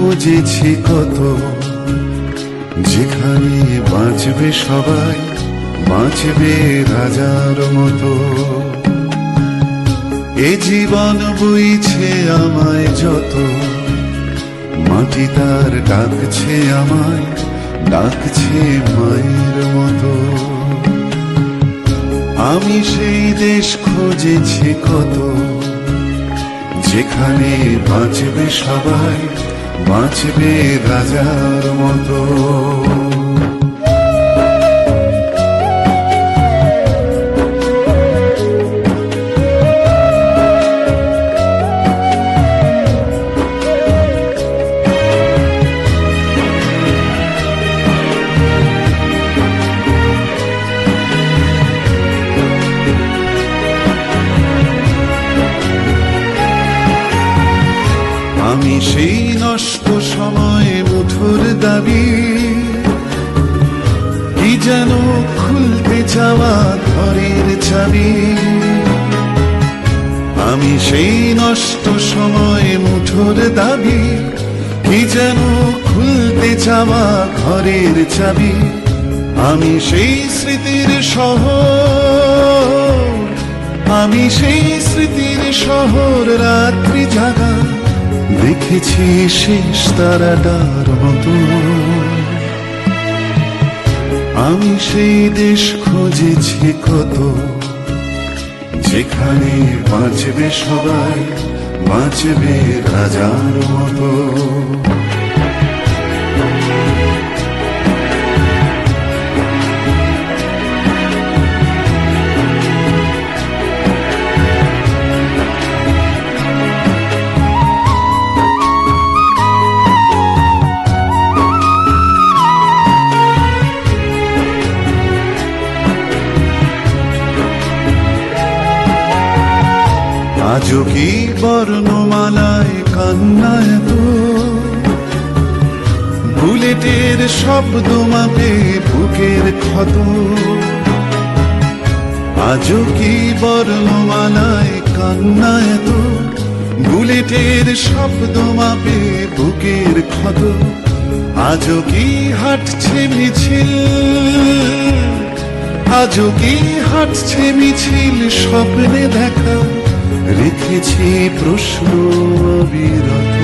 খুঁজেছি কত, যেখানে বাঁচবে সবাই, বাঁচবে রাজার মতো। এ জীবন বইছে আমায় যত, মাটি তার ডাকছে আমায়, ডাকছে মায়ের মতো। আমি সেই দেশ খুঁজেছি কত, যেখানে বাঁচবে সবাই, বাঁচবে রাজার মতো। আমি সেই নষ্ট সময় মুঠোর দাবি, কি যেন খুলতে চাওয়া ঘরের চাবি। আমি সেই নষ্ট সময় মুঠোর দাবি, কি যেন খুলতে চাওয়া ঘরের চাবি। আমি সেই স্মৃতির শহর, আমি সেই স্মৃতির শহর, রাত্রি জাগা দেখেছি শেষ তারাটার মতো। আমি সেই দেশ খুঁজেছি কত, যেখানে বাঁচবে সবাই, বাঁচবে রাজার মতো। আজও কি বর্ণমালায় কান্না এত, বুলেটের শব্দ মাপে বুকের ক্ষত। আজও কি বর্ণমালায় কান্না এত, বুলেটের শব্দ মাপে বুকের ক্ষত। আজও কি হাঁটছে মিছিল, আজও কি হাঁটছে মিছিল, স্বপ্নে দেখা রেখেছি প্রশ্ন অবিরত।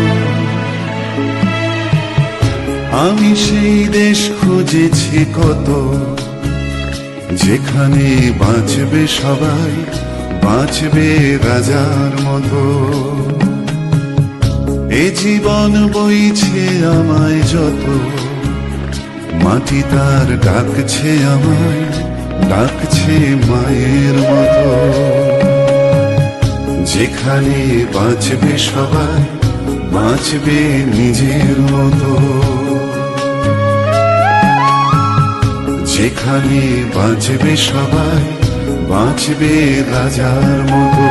আমি সেই দেশ খুঁজেছি কত, যেখানে বাঁচবে সবাই, বাঁচবে রাজার মতো। এ জীবন বইছে আমায় যত, মাটি তার ডাকছে আমায়, ডাকছে মায়ের মতো। যেখানে বাঁচবে সবাই, বাঁচবে নিজের মতো। যেখানে বাঁচবে সবাই, বাঁচবে রাজার মতো।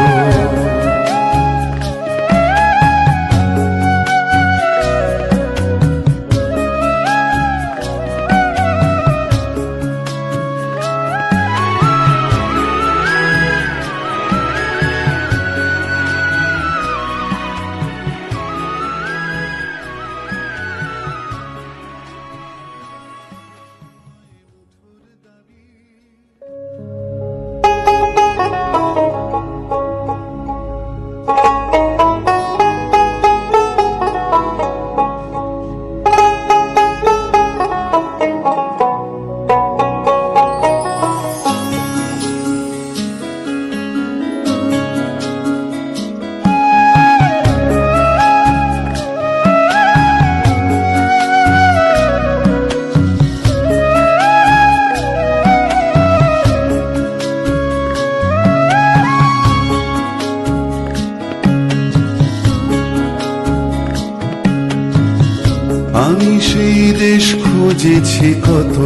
আমি সেই দেশ খুঁজেছি কত,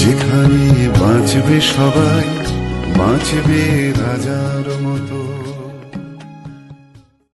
যেখানে বাঁচবে সবাই, বাঁচবে রাজার মতো।